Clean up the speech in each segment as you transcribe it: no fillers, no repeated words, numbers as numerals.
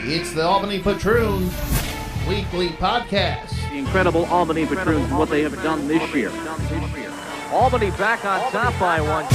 It's the Albany Patroons weekly podcast. The incredible Albany Patroons and what they have done this year. Albany back on top by one.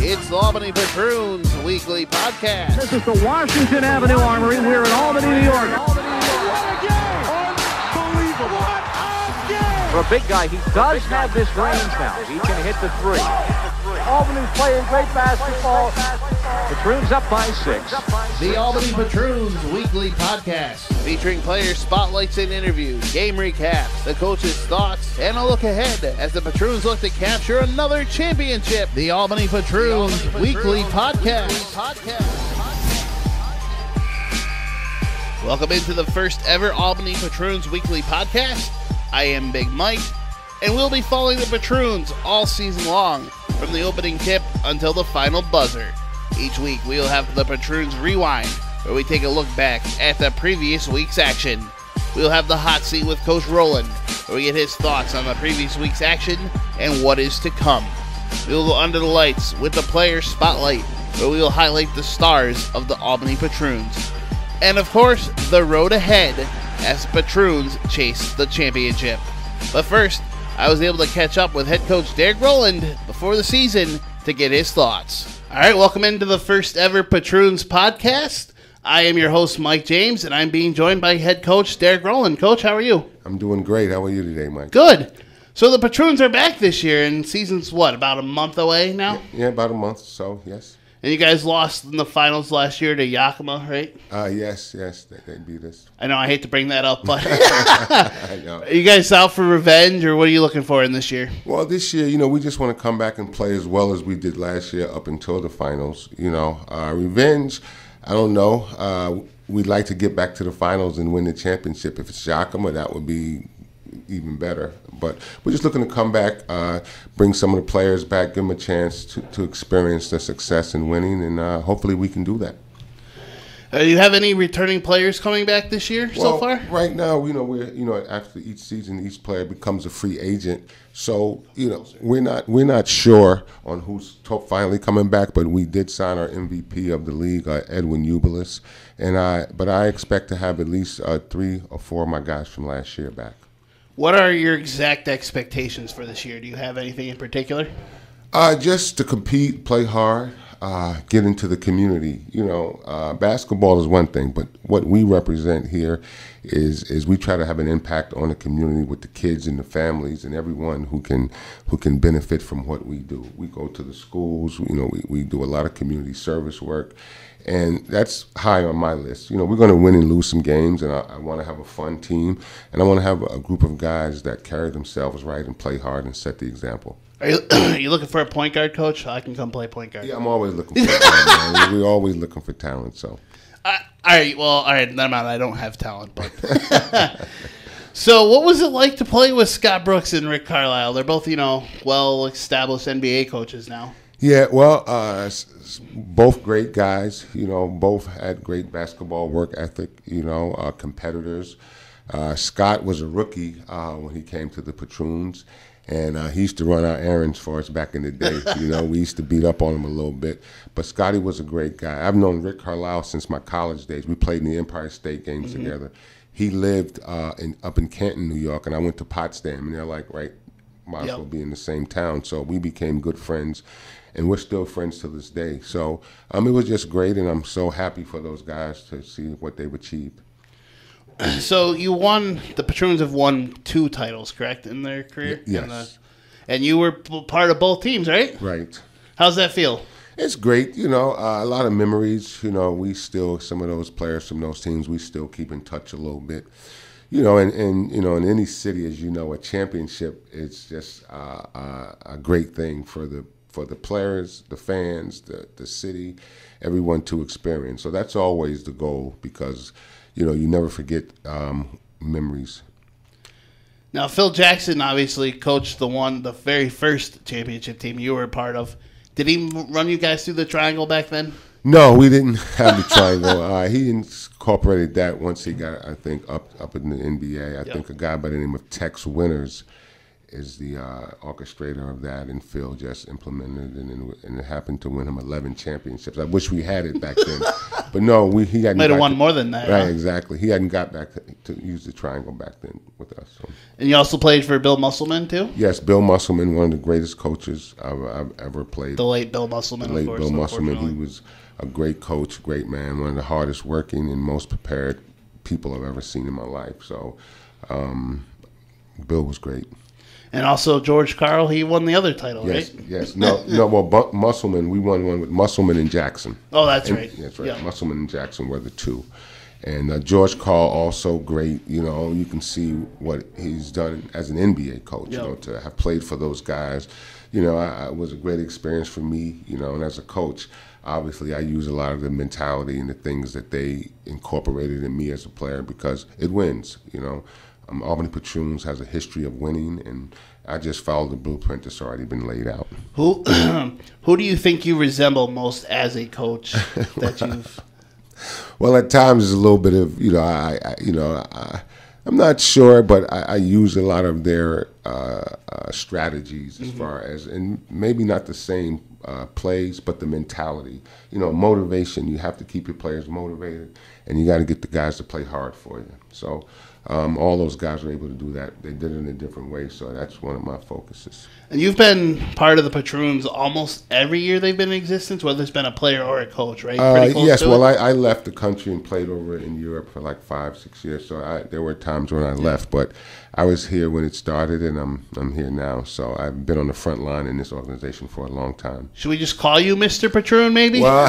It's the Albany Patroons weekly podcast. This is the Washington Avenue Armory. We're in Albany, New York. What a game! Unbelievable! What a game! For a big guy, he does have this range now. He can hit the three. Albany's playing great basketball. Patroons up by 6. The Albany Patroons weekly podcast, featuring player spotlights and interviews, game recaps, the coach's thoughts, and a look ahead as the Patroons look to capture another championship. The Albany Patroons weekly podcast. Welcome into the first ever Albany Patroons weekly podcast. I am Big Mike, and we'll be following the Patroons all season long, from the opening tip until the final buzzer. Each week, we will have the Patroons Rewind, where we take a look back at the previous week's action. We'll have the Hot Seat with Coach Roland, where we get his thoughts on the previous week's action and what is to come. We will go under the lights with the Player Spotlight, where we will highlight the stars of the Albany Patroons. And of course, the road ahead as the Patroons chase the championship. But first, I was able to catch up with head coach Derek Roland before the season to get his thoughts. All right, welcome into the first ever Patroons podcast. I am your host, Mike James, and I'm being joined by head coach Derek Roland. Coach, how are you? I'm doing great. How are you today, Mike? Good. So the Patroons are back this year, and season's what, about a month away now? Yeah, about a month or so, yes. And you guys lost in the finals last year to Yakima, right? Yes, they beat us. I know, I hate to bring that up, but I know. are you guys out for revenge, or what are you looking for in this year? Well, this year, we just want to come back and play as well as we did last year up until the finals. Revenge, I don't know. We'd like to get back to the finals and win the championship. If it's Yakima, that would be even better. But we're just looking to come back, bring some of the players back, give them a chance to experience the success in winning, and hopefully we can do that. Do you have any returning players coming back this year so far? Right now, we're after each season, each player becomes a free agent. So we're not sure on who's finally coming back, but we did sign our MVP of the league, Edwin Ubilis, but I expect to have at least 3 or 4 of my guys from last year back. What are your exact expectations for this year? Do you have anything in particular? Just to compete, play hard, get into the community. Basketball is one thing, but what we represent here is we try to have an impact on the community with the kids and the families and everyone who can benefit from what we do. We go to the schools. We do a lot of community service work. And that's high on my list. We're going to win and lose some games, and I want to have a fun team, and I want to have a group of guys that carry themselves right and play hard and set the example. Are you looking for a point guard, Coach? I can come play point guard. Yeah, I'm always looking for talent, man. We're always looking for talent. So. All right, never mind. I don't have talent, but. So, what was it like to play with Scott Brooks and Rick Carlisle? They're both, well-established NBA coaches now. Yeah, well, both great guys, both had great basketball work ethic, competitors. Scott was a rookie when he came to the Patroons, and he used to run our errands for us back in the day. We used to beat up on him a little bit, but Scotty was a great guy. I've known Rick Carlisle since my college days. We played in the Empire State Games together. He lived up in Canton, New York, and I went to Potsdam, and they're like, might as well be in the same town. So we became good friends. And we're still friends to this day. So it was just great, and I'm so happy for those guys to see what they've achieved. So the Patroons have won 2 titles, correct, in their career? Yes. And you were part of both teams, right? Right. How's that feel? It's great. A lot of memories. We still, some of those players from those teams, we still keep in touch a little bit. And in any city, as you know, a championship is just a great thing for the players, the fans, the city, everyone to experience. So that's always the goal because, you never forget memories. Now, Phil Jackson obviously coached the very first championship team you were a part of. Did he run you guys through the triangle back then? No, we didn't have the triangle. He incorporated that once he got, I think, up in the NBA. I think a guy by the name of Tex Winters is the orchestrator of that, and Phil just implemented it, and it happened to win him 11 championships. I wish we had it back then, but no, he hadn't. Might have won more than that. Right, huh? Exactly. He hadn't got back to use the triangle back then with us. So. And you also played for Bill Musselman too. Yes, Bill Musselman, one of the greatest coaches I've ever played. The late Bill Musselman. The late of course, Bill Musselman. He was a great coach, great man, one of the hardest working and most prepared people I've ever seen in my life. So. Bill was great. And also George Karl, he won the other title, yes, right? Yes. No. Well, Musselman, we won one with Musselman and Jackson. Oh, that's right. That's right. Yeah. Musselman and Jackson were the two. And George Karl, also great. You know, you can see what he's done as an NBA coach. Yep. You know, to have played for those guys. You know, it was a great experience for me. You know, and as a coach, obviously I use a lot of the mentality and the things that they incorporated in me as a player because it wins. You know. Albany Patroons has a history of winning, and I just followed the blueprint that's already been laid out. Who do you think you resemble most as a coach that you've? Well, at times it's a little bit of I'm not sure, but I use a lot of their strategies as far as, and maybe not the same plays, but the mentality. You know, motivation. You have to keep your players motivated, and you got to get the guys to play hard for you. So. All those guys were able to do that. They did it in a different way, so that's one of my focuses. And you've been part of the Patroons almost every year they've been in existence, whether it's been a player or a coach, right? Yes, well, I left the country and played over in Europe for like 5-6 years, so there were times when I left, but I was here when it started, and I'm here now, so I've been on the front line in this organization for a long time. Should we just call you Mr. Patroon, maybe? Well,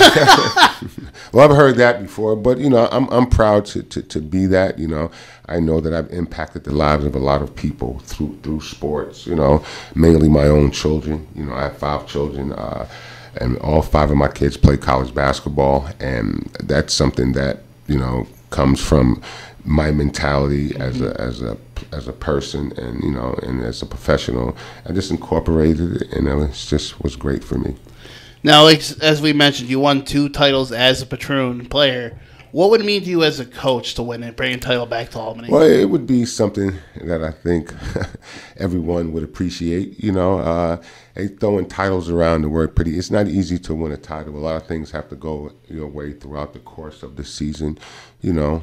well, I've heard that before, but, you know, I'm proud to be that, you know. I know that I've impacted the lives of a lot of people through sports, you know, mainly my own children. You know, I have 5 children, and all 5 of my kids play college basketball, and that's something that, you know, comes from my mentality as a person, and, you know, and as a professional. I just incorporated it, and it was great for me. Now, as we mentioned, you won 2 titles as a Patroon player. What would it mean to you as a coach to win and bring a title back to Albany? Well, it would be something that I think everyone would appreciate. You know, they throwing titles around the word pretty. It's not easy to win a title. A lot of things have to go your way throughout the course of the season. You know,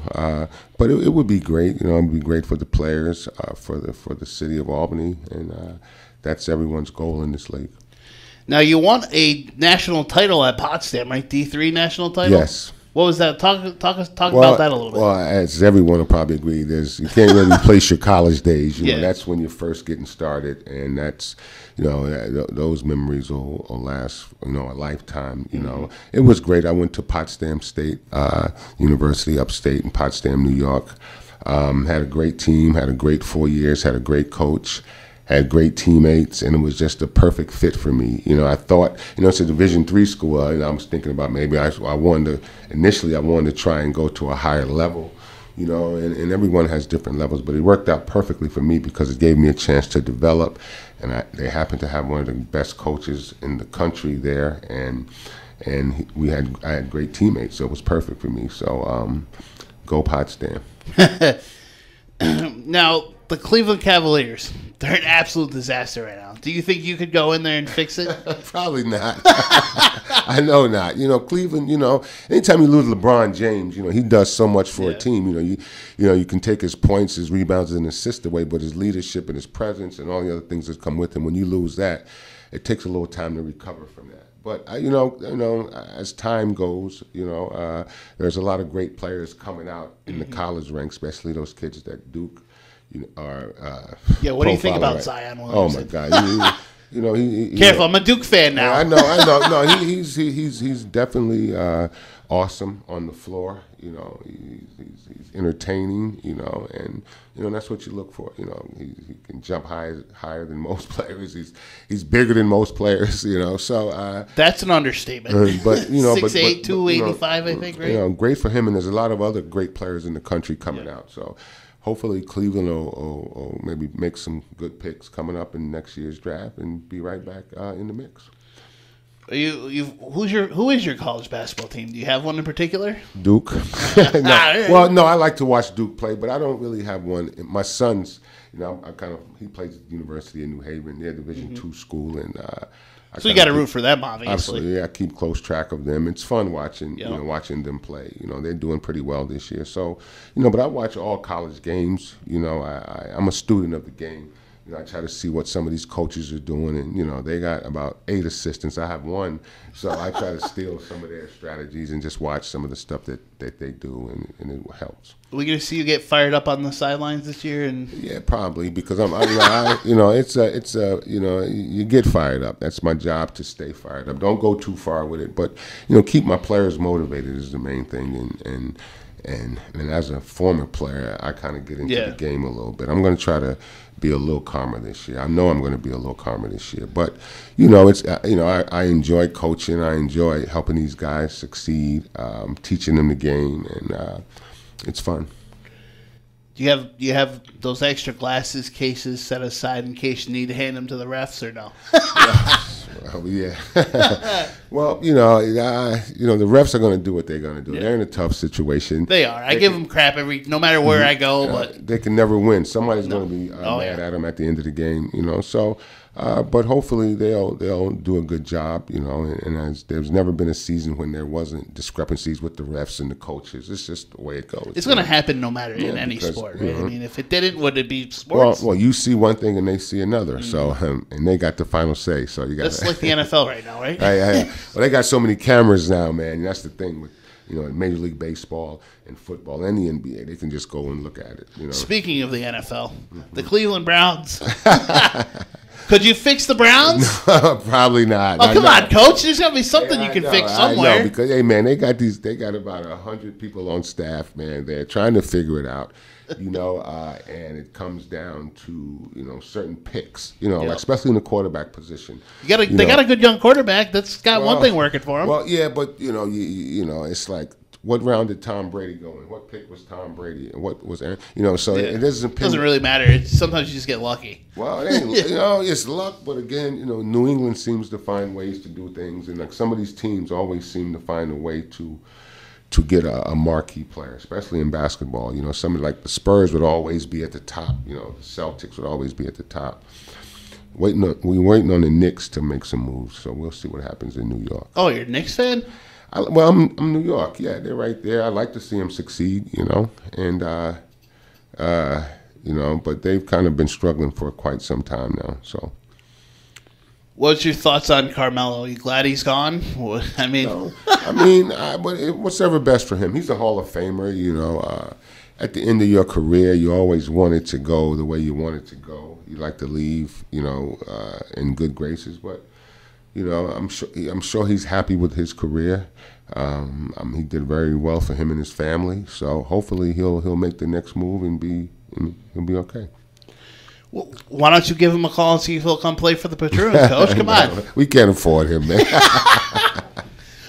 but it would be great. You know, it would be great for the players, for the city of Albany, and that's everyone's goal in this league. Now, you won a national title at Potsdam, right? D3 national title? Yes. What was that? Talk about that a little bit. Well, as everyone will probably agree, you can't really replace your college days. You know, that's when you're first getting started, and that's, you know, those memories will last, you know, a lifetime. You know, it was great. I went to Potsdam State University, upstate in Potsdam, New York. Had a great team. Had a great 4 years. Had a great coach. Had great teammates, and it was just a perfect fit for me. You know, I thought, you know, it's a Division III school, and I was thinking about maybe I wanted to try and go to a higher level, you know, and everyone has different levels, but it worked out perfectly for me because it gave me a chance to develop, and they happened to have one of the best coaches in the country there, and I had great teammates, so it was perfect for me. So go Potsdam. Now, the Cleveland Cavaliers, they're an absolute disaster right now. Do you think you could go in there and fix it? Probably not. I know not. You know, Cleveland, you know, anytime you lose LeBron James, you know, he does so much for a team. You know, you can take his points, his rebounds, and assist away, but his leadership and his presence and all the other things that come with him, when you lose that, it takes a little time to recover from that. But you know, as time goes, you know, there's a lot of great players coming out in the college ranks, especially those kids that Duke. What do you think about Zion Williamson? Oh my God! You know, he careful. I'm a Duke fan now. I know. No, he's definitely awesome on the floor. You know, he's entertaining. You know, and you know that's what you look for. You know, he can jump higher than most players. He's bigger than most players. You know, so that's an understatement. But you know, 6'8", 285, I think. Right. You know, great for him, and there's a lot of other great players in the country coming out. So. Hopefully Cleveland will maybe make some good picks coming up in next year's draft and be right back in the mix. Who is your college basketball team? Do you have one in particular? Duke. No. Well, no, I like to watch Duke play, but I don't really have one. My son's, he plays at the University of New Haven. They're a Division II school, and so you got to root for them, obviously. Absolutely, yeah. I keep close track of them. It's fun watching, Yep. Watching them play. They're doing pretty well this year. So, but I watch all college games. I'm a student of the game. I try to see what some of these coaches are doing, and they got about 8 assistants. I have one, so I try to steal some of their strategies and just watch some of the stuff that they do, and it helps. Are we gonna see you get fired up on the sidelines this year? And yeah, probably, because you get fired up. That's my job, to stay fired up. Don't go too far with it, but keep my players motivated is the main thing, and as a former player, I kind of get into the game a little bit. I'm going to try to be a little calmer this year. I know I'm going to be a little calmer this year, but it's I enjoy coaching. I enjoy helping these guys succeed, teaching them the game, and it's fun. Do you have those extra glasses cases set aside in case you need to hand them to the refs, or no? Well, yeah. Well, the refs are going to do what they're going to do. Yeah. They're in a tough situation. They are. I give them crap no matter where I go, but they can never win. Somebody's going to be mad at them at the end of the game. So, but hopefully they'll do a good job. And there's never been a season when there wasn't discrepancies with the refs and the coaches. It's just the way it goes. It's going to happen no matter in any sport, right? I mean, if it didn't, would it be sports? Well, you see one thing and they see another. So, and they got the final say. So you got that's like the NFL right now, right? Well, they got so many cameras now, man. That's the thing with Major League Baseball and football and the NBA. They can just go and look at it. Speaking of the NFL, the Cleveland Browns. Could you fix the Browns? No, probably not. Oh, come on, Coach. There's got to be something you can fix somewhere. I know, because, hey, man, they got about 100 people on staff, man. They're trying to figure it out, and it comes down to, certain picks, like especially in the quarterback position. They got a good young quarterback that's got one thing working for him. Well, yeah, but, it's like, what round did Tom Brady go in? What pick was Tom Brady? And what was Aaron? So it doesn't really matter. Sometimes you just get lucky. Well, it ain't, it's luck, but again, New England seems to find ways to do things, and like some of these teams always seem to find a way to get a marquee player, especially in basketball. Somebody like the Spurs would always be at the top. The Celtics would always be at the top. We're waiting on the Knicks to make some moves, so we'll see what happens in New York. Oh, you're a Knicks fan? I'm New York. Yeah, they're right there. I like to see them succeed, and but they've kind of been struggling for quite some time now. So, what's your thoughts on Carmelo? Are you glad he's gone? I mean, but what's ever best for him? He's a Hall of Famer. At the end of your career, you always want it to go the way you want it to go. You like to leave, in good graces, but. I'm sure he's happy with his career. He did very well for him and his family. So hopefully he'll make the next move and he'll be okay. Well, why don't you give him a call and see if he'll come play for the Patroons, Coach? Come on. We can't afford him, man.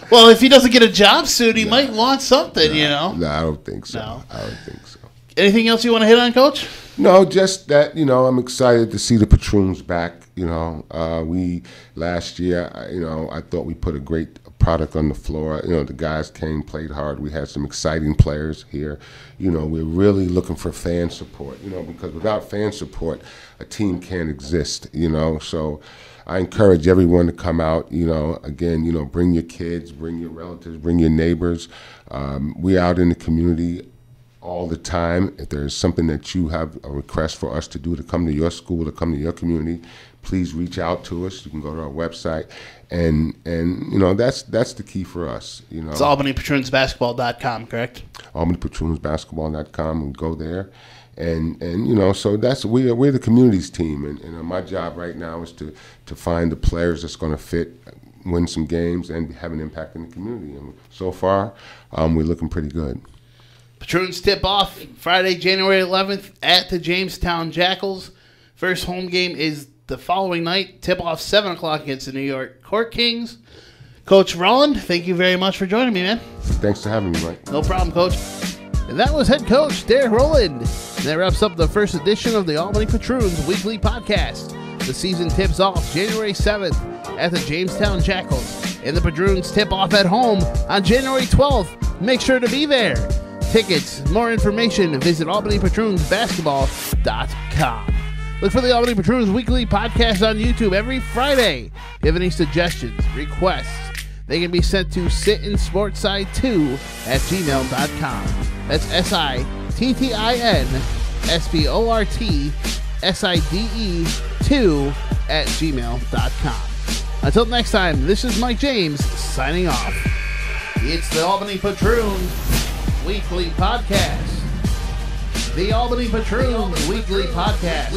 Well, if he doesn't get a job soon, he might want something, No, I don't think so. No. I don't think so. Anything else you want to hit on, Coach? No, just that, I'm excited to see the Patroons back. We last year, I thought we put a great product on the floor. The guys came, played hard. We had some exciting players here. We're really looking for fan support, because without fan support, a team can't exist, So I encourage everyone to come out, again, bring your kids, bring your relatives, bring your neighbors. We're out in the community all the time. If there's something that you have a request for us to do to come to your school, to come to your community, please reach out to us. You can go to our website, and that's the key for us. It's albany.youtube.com, correct? albany.youtube.com. We go there, and so that's we're the communities team, and my job right now is to find the players that's going to fit, win some games, and have an impact in the community. And so far, we're looking pretty good. Patroons tip-off Friday, January 11th at the Jamestown Jackals. First home game is the following night. Tip-off 7 o'clock against the New York Court Kings. Coach Rowland, thank you very much for joining me, man. Thanks for having me, Mike. No problem, Coach. And that was head coach Derek Rowland. And that wraps up the first edition of the Albany Patroons weekly podcast. The season tips off January 7th at the Jamestown Jackals. and the Patroons tip-off at home on January 12th. Make sure to be there. Tickets, more information, visit albanypatroonsbasketball.com. Look for the Albany Patroons Weekly Podcast on YouTube every Friday. If you have any suggestions, requests, they can be sent to sittinsportside2@gmail.com. That's SITTINSPORTSIDE2@gmail.com. Until next time, this is Mike James signing off. It's the Albany Patroons Weekly Podcast. The Albany Patroons Weekly Podcast.